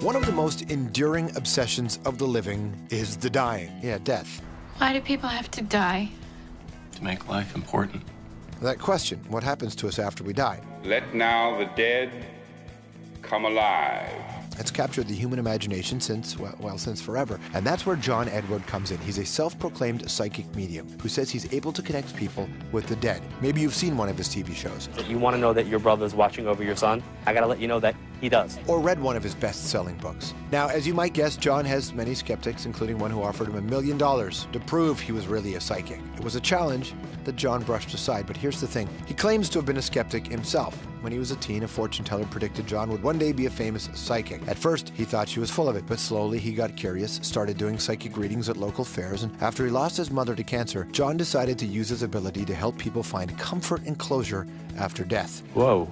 One of the most enduring obsessions of the living is the dying. Yeah, death. Why do people have to die? To make life important. That question, what happens to us after we die? Let now the dead come alive. It's captured the human imagination since forever. And that's where John Edward comes in. He's a self-proclaimed psychic medium who says he's able to connect people with the dead. Maybe you've seen one of his TV shows. You want to know that your brother's watching over your son? I got to let you know that he does. Or read one of his best-selling books. Now, as you might guess, John has many skeptics, including one who offered him $1 million to prove he was really a psychic. It was a challenge that John brushed aside, but here's the thing. He claims to have been a skeptic himself. When he was a teen, a fortune teller predicted John would one day be a famous psychic. At first, he thought she was full of it, but slowly he got curious, started doing psychic readings at local fairs, and after he lost his mother to cancer, John decided to use his ability to help people find comfort and closure after death. Whoa.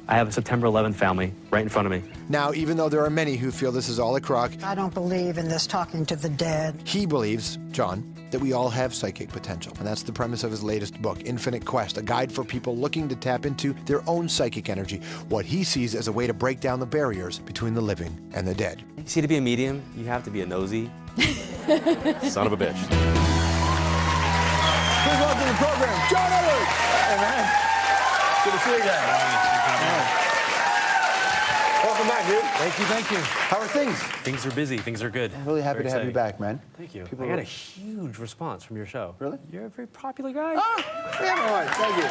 I have a September 11th family right in front of me. Now, even though there are many who feel this is all a crock, I don't believe in this talking to the dead. He believes, John, that we all have psychic potential. And that's the premise of his latest book, Infinite Quest, a guide for people looking to tap into their own psychic energy, what he sees as a way to break down the barriers between the living and the dead. You see, to be a medium, you have to be a nosy son of a bitch. Please welcome to the program, John Edward! Hey, man. Good to see you guys. Welcome back, dude. Thank you, thank you. How are things? Things are busy, things are good. I'm really happy Very to have you exciting. back, man. Thank you. I got a huge response from your show. Really? You're a very popular guy. Yeah, all right, thank you.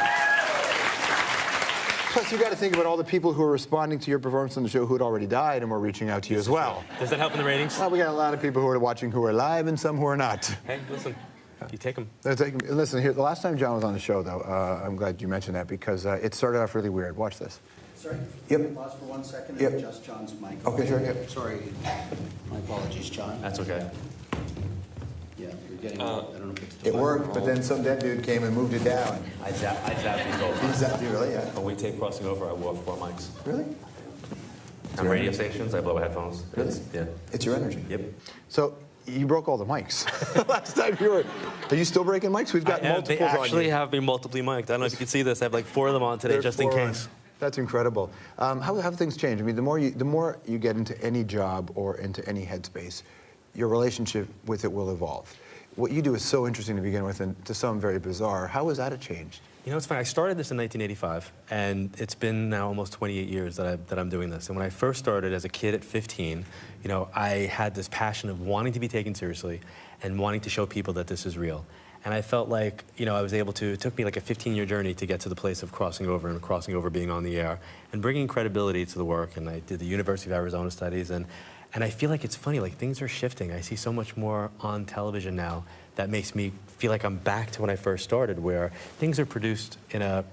Plus, you got to think about all the people who are responding to your performance on the show who had already died and were reaching out to you as well. Does that help in the ratings? Well, we got a lot of people who are watching who are live and some who are not. Hey, listen, you take them. Listen, here, the last time John was on the show, though, I'm glad you mentioned that because it started off really weird. Watch this. Sorry? Yep. Pause for 1 second Yep. and adjust John's mic. Okay, sure, yep. Sorry. My apologies, John. That's okay. Yeah, you're getting, I don't know if it's It worked, but then some dead dude came and moved it down. I zapped these over. He zapped you, really? Yeah. When we tape crossing over, I wore 4 mics. Really? On radio stations, I blow my headphones. Really? Yeah. It's your energy. Yep. So, you broke all the mics. Last time you were... Are you still breaking mics? We've got multiples They on you. actually have me multiply mic'd. I don't know if you can see this. I have like 4 of them on today, There's just in 4 on. case. That's incredible. How have things changed? I mean, the more you get into any job or into any headspace, your relationship with it will evolve. What you do is so interesting to begin with, and to some very bizarre. How has that changed? You know, it's funny. I started this in 1985, and it's been now almost 28 years that I'm doing this. And when I first started as a kid at 15, you know, I had this passion of wanting to be taken seriously and wanting to show people that this is real. And I felt like, you know, I was able to, it took me like a 15-year journey to get to the place of crossing over and crossing over being on the air and bringing credibility to the work. And I did the University of Arizona studies, and I feel like it's funny, like things are shifting. I see so much more on television now that makes me feel like I'm back to when I first started, where things are produced in a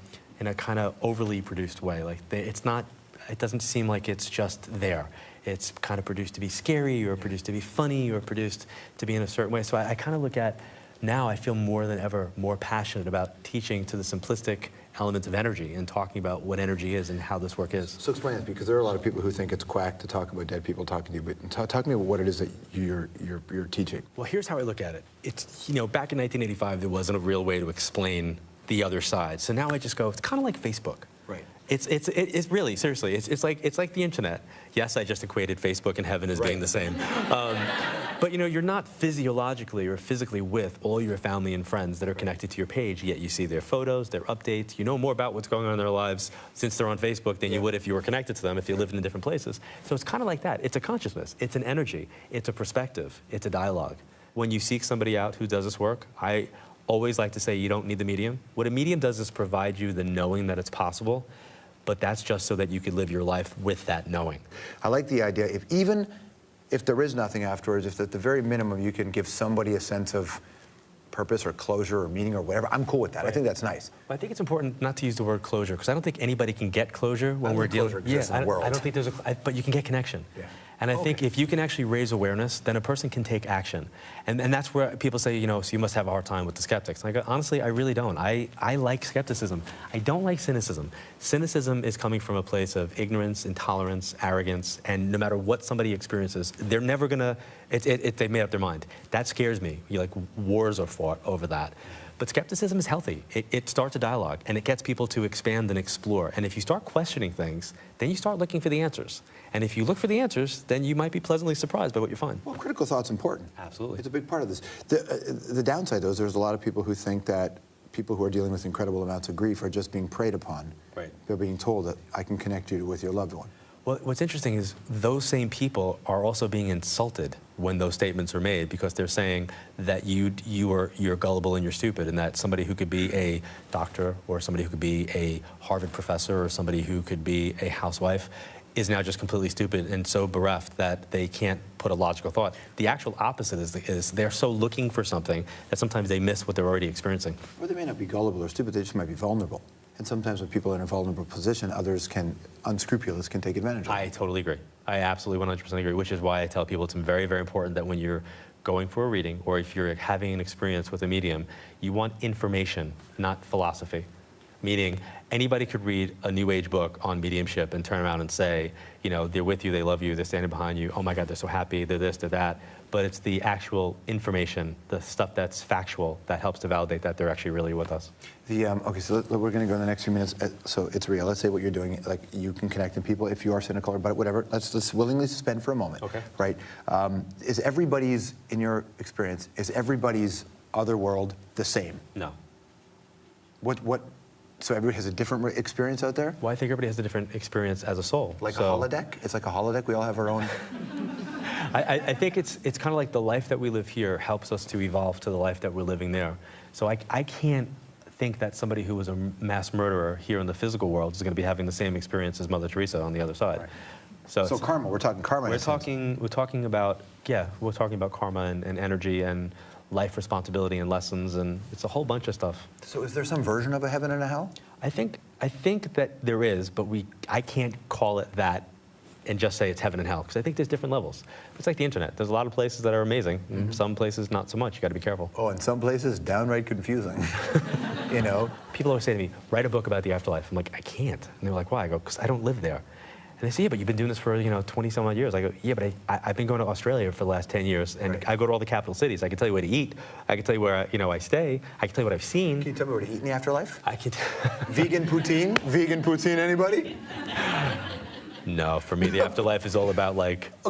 kind of overly produced way. Like it doesn't seem like it's just there. It's kind of produced to be scary, or produced to be funny, or produced to be in a certain way. So I kind of look at, now I feel more than ever more passionate about teaching to the simplistic elements of energy and talking about what energy is and how this work is. So explain this, because there are a lot of people who think it's quack to talk about dead people talking to you, but talk to me about what it is that you're teaching. Well, here's how I look at it. It's, you know, back in 1985, there wasn't a real way to explain the other side. So now I just go, it's kind of like Facebook. Right. It's really, seriously, it's like the internet. Yes, I just equated Facebook and heaven as being the same. But you know, you're not physiologically or physically with all your family and friends that are connected to your page, yet you see their photos, their updates, you know more about what's going on in their lives since they're on Facebook than you would if you were connected to them, if you lived in different places. So it's kind of like that. It's a consciousness, it's an energy, it's a perspective, it's a dialogue. When you seek somebody out who does this work, I always like to say you don't need the medium. What a medium does is provide you the knowing that it's possible, but that's just so that you could live your life with that knowing. I like the idea, even if there is nothing afterwards, if at the very minimum you can give somebody a sense of purpose or closure or meaning or whatever, I'm cool with that. Right. I think that's nice. Well, I think it's important not to use the word closure, because I don't think anybody can get closure when we're dealing with the world. I don't think there's but you can get connection. Yeah. And I think if you can actually raise awareness, then a person can take action. And that's where people say, you know, so you must have a hard time with the skeptics. And I go, honestly, I really don't. I like skepticism. I don't like cynicism. Cynicism is coming from a place of ignorance, intolerance, arrogance, and no matter what somebody experiences, they're never gonna, they've made up their mind. That scares me. Like, wars are fought over that. But skepticism is healthy. It starts a dialogue, and it gets people to expand and explore. And if you start questioning things, then you start looking for the answers. And if you look for the answers, then you might be pleasantly surprised by what you find. Well, critical thought's important. Absolutely. It's a big part of this. The downside, though, is there's a lot of people who think that people who are dealing with incredible amounts of grief are just being preyed upon. Right. They're being told that I can connect you with your loved one. Well, what's interesting is those same people are also being insulted when those statements are made, because they're saying that you're gullible and you're stupid, and that somebody who could be a doctor or somebody who could be a Harvard professor or somebody who could be a housewife is now just completely stupid and so bereft that they can't put a logical thought. The actual opposite is they're so looking for something that sometimes they miss what they're already experiencing. Or they may not be gullible or stupid, they just might be vulnerable. And sometimes when people are in a vulnerable position, others unscrupulous can take advantage of it. I totally agree. I absolutely 100% agree, which is why I tell people it's very, very important that when you're going for a reading or if you're having an experience with a medium, you want information, not philosophy. Meaning, anybody could read a New Age book on mediumship and turn around and say, you know, they're with you, they love you, they're standing behind you, oh my God, they're so happy, they're this, they're that. But it's the actual information, the stuff that's factual, that helps to validate that they're actually really with us. Okay, so we're going to go in the next few minutes. So it's real. Let's say what you're doing, like you can connect with people. If you are cynical about it, whatever, let's willingly suspend for a moment. Okay. Right? Is everybody's, in your experience, is everybody's other world the same? No. So everybody has a different experience out there? Well, I think everybody has a different experience as a soul. Like a holodeck? It's like a holodeck. We all have our own. I think it's kind of like the life that we live here helps us to evolve to the life that we're living there. So I can't think that somebody who was a mass murderer here in the physical world is going to be having the same experience as Mother Teresa on the other side. Right. So karma. We're talking karma. We're talking about karma and energy and life responsibility and lessons, and it's a whole bunch of stuff. So is there some version of a heaven and a hell? I think that there is, but I can't call it that and just say it's heaven and hell, because I think there's different levels. It's like the internet. There's a lot of places that are amazing, and some places not so much. You got to be careful. Oh, and some places downright confusing. You know? People always say to me, write a book about the afterlife. I'm like, I can't. And they're like, why? I go, because I don't live there. And they say, yeah, but you've been doing this for 20-some odd years. I go, yeah, but I've been going to Australia for the last 10 years, and I go to all the capital cities. I can tell you where to eat. I can tell you where I stay. I can tell you what I've seen. Can you tell me where to eat in the afterlife? I can. Vegan poutine? Vegan poutine, anybody? No, for me, the afterlife is all about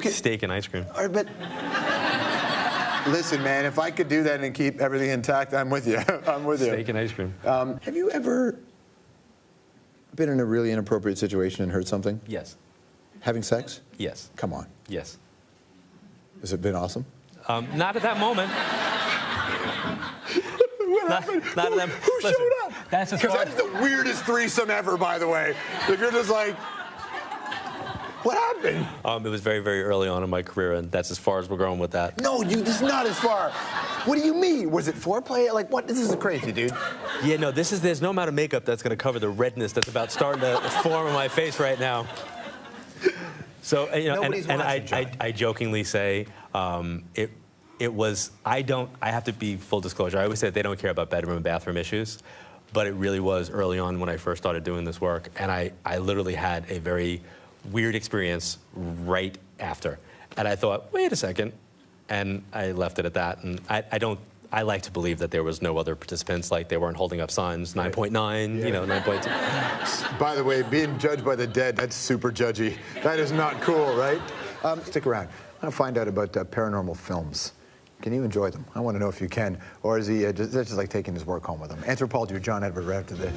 steak and ice cream. All right, but listen, man, if I could do that and keep everything intact, I'm with you. I'm with you. Steak and ice cream. Have you ever been in a really inappropriate situation and heard something? Yes. Having sex? Yes. Come on. Yes. Has it been awesome? Not at that moment. Not at that. Who showed up? That's as far. Because that's the weirdest threesome ever, by the way. If you're just like, what happened? It was very, very early on in my career, and that's as far as we're going with that. No, this is not as far. What do you mean? Was it foreplay? Like, what? This is crazy, dude. Yeah, no, there's no amount of makeup that's going to cover the redness that's about starting to form on my face right now. So, I jokingly say it was, I have to be full disclosure. I always say they don't care about bedroom and bathroom issues, but it really was early on when I first started doing this work, and I literally had a very weird experience right after. And I thought, wait a second, and I left it at that. And I like to believe that there was no other participants, like they weren't holding up signs, 9.9, 9.2. By the way, being judged by the dead, that's super judgy. That is not cool, right? Stick around. I want to find out about paranormal films. Can you enjoy them? I want to know if you can. Or is he just like taking his work home with him? Anthropology with John Edward right after this.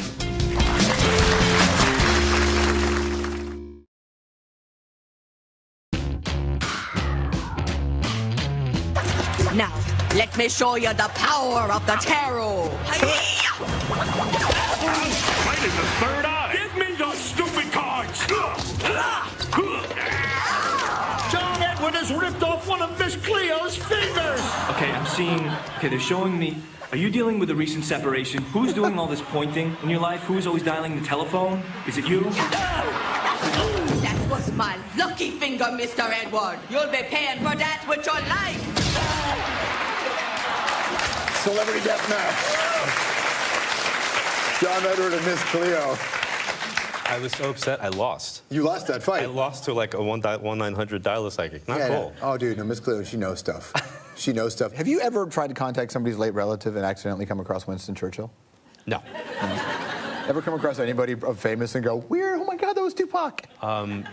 Now, let me show you the power of the tarot. Right in the third eye. Give me those stupid cards. John Edward has ripped off one of Miss Cleo's fingers. Okay, I'm seeing. Okay, they're showing me. Are you dealing with a recent separation? Who's doing all this pointing in your life? Who's always dialing the telephone? Is it you? That was my lucky finger, Mr. Edward. You'll be paying for that with your life. Celebrity death match. John Edward and Miss Cleo. I was so upset, I lost. You lost that fight? I lost to like a 1-900 dial-a-psychic. Not cool. Oh, dude, no, Miss Cleo, she knows stuff. She knows stuff. Have you ever tried to contact somebody's late relative and accidentally come across Winston Churchill? No. Ever come across anybody famous and go, weird, oh my God, that was Tupac?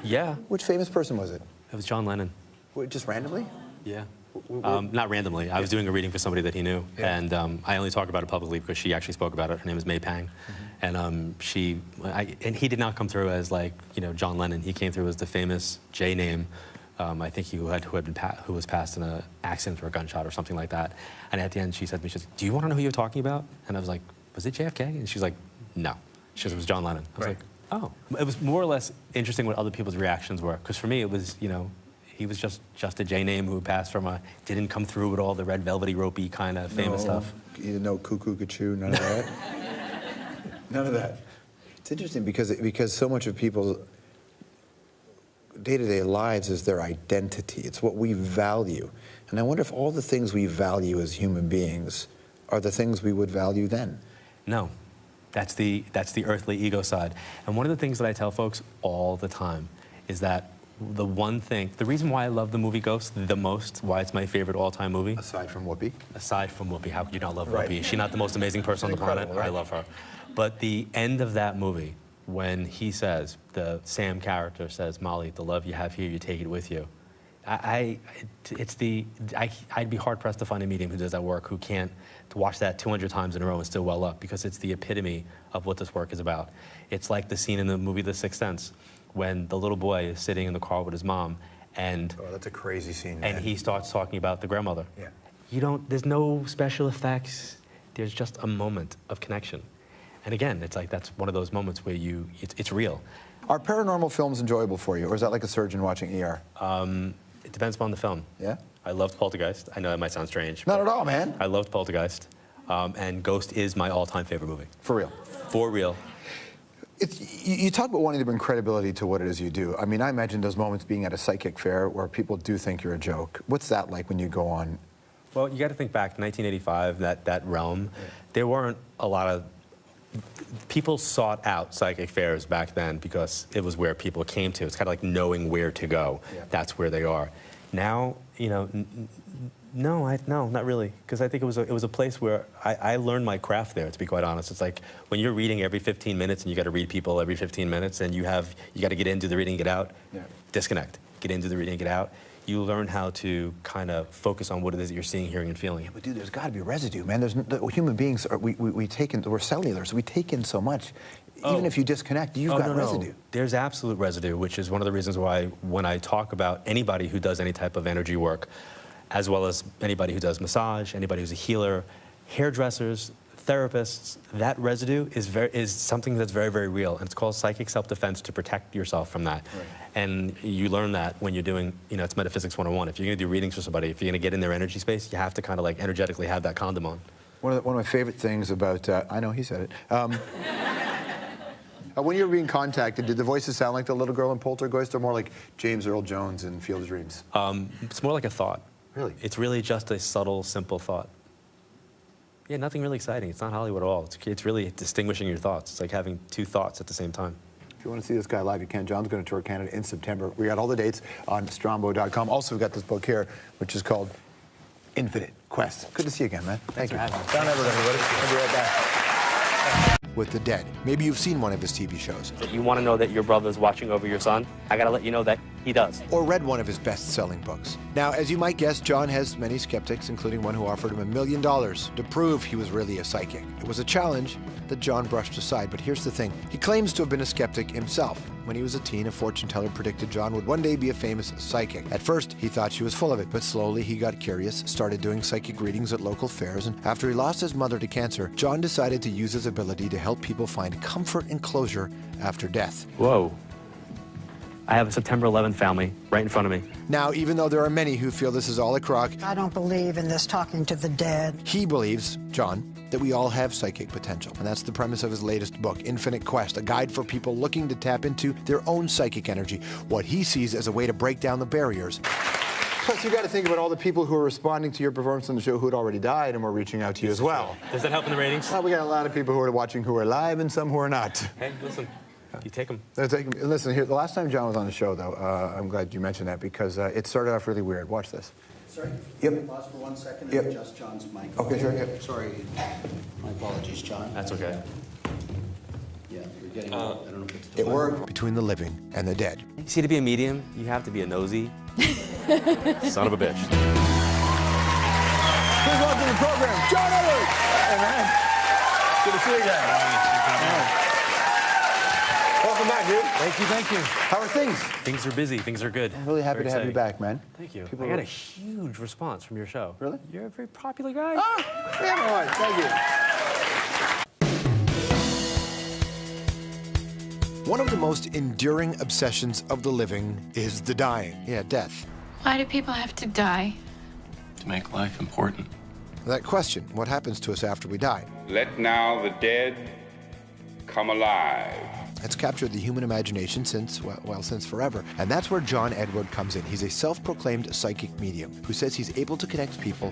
Yeah. Which famous person was it? It was John Lennon. Wait, just randomly? Yeah. Not randomly. I was doing a reading for somebody that he knew, and I only talk about it publicly because she actually spoke about it. Her name is May Pang, and and he did not come through as like John Lennon. He came through as the famous J name. I think who was passed in an accident or a gunshot or something like that. And at the end, she said to me, she said, "Do you want to know who you're talking about?" And I was like, "Was it JFK?" And she's like, "No." She said, "It was John Lennon." I was like, "Oh." It was more or less interesting what other people's reactions were, because for me it was he was just a J name who passed from didn't come through with all the red velvety ropey kind of famous stuff. No cuckoo, cachoo, none of that. None of that. It's interesting because so much of people's day-to-day lives is their identity. It's what we value. And I wonder if all the things we value as human beings are the things we would value then. No. That's the earthly ego side. And one of the things that I tell folks all the time is that the reason why I love the movie Ghost the most, why it's my favorite all-time movie. Aside from Whoopi? Aside from Whoopi. How could you not love Whoopi? Is she not the most amazing person on the planet? Right? I love her. But the end of that movie, when he says, the Sam character says, "Molly, the love you have here, you take it with you." I'd be hard-pressed to find a medium who does that work, who can't watch that 200 times in a row and still well up, because it's the epitome of what this work is about. It's like the scene in the movie The Sixth Sense, when the little boy is sitting in the car with his mom, and that's a crazy scene, and man. he starts talking about the grandmother. Yeah. There's no special effects. There's just a moment of connection. And again, it's like that's one of those moments where it's real. Are paranormal films enjoyable for you, or is that like a surgeon watching ER? It depends upon the film. Yeah? I loved Poltergeist. I know that might sound strange. Not at all, man. I loved Poltergeist. And Ghost is my all-time favorite movie. For real? For real. You talk about wanting to bring credibility to what it is you do. I mean, I imagine those moments being at a psychic fair where people do think you're a joke. What's that like when you go on? Well, you got to think back to 1985, that realm. Yeah. There weren't a lot of... People sought out psychic fairs back then because it was where people came to. It's kind of like knowing where to go. Yeah. That's where they are. Now, no, not really. Because I think it was a place where I learned my craft there, to be quite honest. It's like when you're reading every 15 minutes and you got to read people every 15 minutes and you got to get into the reading, get out, disconnect. Get into the reading, get out. You learn how to kind of focus on what it is that you're seeing, hearing, and feeling. Yeah, but dude, there's got to be residue, man. Human beings, we're cellular, so we take in so much. Even if you disconnect, you've got residue. No. There's absolute residue, which is one of the reasons why when I talk about anybody who does any type of energy work, as well as anybody who does massage, anybody who's a healer, hairdressers, therapists, that residue is something that's very, very real. And it's called psychic self-defense, to protect yourself from that. Right. And you learn that when you're doing, it's Metaphysics 101. If you're going to do readings for somebody, if you're going to get in their energy space, you have to kind of like energetically have that condom on. One of my favorite things about, I know he said it, when you were being contacted, did the voices sound like the little girl in Poltergeist, or more like James Earl Jones in Field of Dreams? It's more like a thought. Really? It's really just a subtle, simple thought. Yeah, nothing really exciting. It's not Hollywood at all. It's really distinguishing your thoughts. It's like having two thoughts at the same time. If you want to see this guy live, you can. John's going to tour Canada in September. We got all the dates on Strombo.com. Also, we've got this book here, which is called Infinite Quest. Good to see you again, man. Thank you. John Edward, everybody. We'll be right back. With the Dead. Maybe you've seen one of his TV shows. If you want to know that your brother's watching over your son, I got to let you know that he does. Or read one of his best-selling books. Now, as you might guess, John has many skeptics, including one who offered him $1 million to prove he was really a psychic. It was a challenge that John brushed aside, but here's the thing. He claims to have been a skeptic himself. When he was a teen, a fortune teller predicted John would one day be a famous psychic. At first, he thought she was full of it, but slowly he got curious, started doing psychic readings at local fairs, and after he lost his mother to cancer, John decided to use his ability to help people find comfort and closure after death. Whoa. I have a September 11th family right in front of me. Now, even though there are many who feel this is all a crock, I don't believe in this talking to the dead. He believes, John, that we all have psychic potential. And that's the premise of his latest book, Infinite Quest, a guide for people looking to tap into their own psychic energy, what he sees as a way to break down the barriers. Plus, you got to think about all the people who are responding to your performance on the show who had already died and were reaching out to you as well. Does that help in the ratings? Well, we got a lot of people who are watching who are live and some who are not. Hey, listen. You take them. Listen, here, the last time John was on the show, though, I'm glad you mentioned that, because it started off really weird. Watch this. Sorry? Yep. Pause for 1 second Yep. and adjust John's mic. Okay, sure, yep. Sorry. My apologies, John. That's okay. Yeah, you're getting, I don't know if it's It worked. Between the living and the dead. See, to be a medium, you have to be a nosy son of a bitch. Please welcome to the program, John Edward. Hey, man. Good to see you again. Welcome back, dude. Thank you. How are things? Things are busy. Things are good. I'm really happy Very to have you exciting. back, man. Thank you. People I got are- a huge response from your show. Really? You're a very popular guy. Ah, damn right. Thank you. One of the most enduring obsessions of the living is the dying. Yeah, death. Why do people have to die? To make life important. That question, what happens to us after we die? Let now the dead come alive. It's captured the human imagination since forever. And that's where John Edward comes in. He's a self-proclaimed psychic medium who says he's able to connect people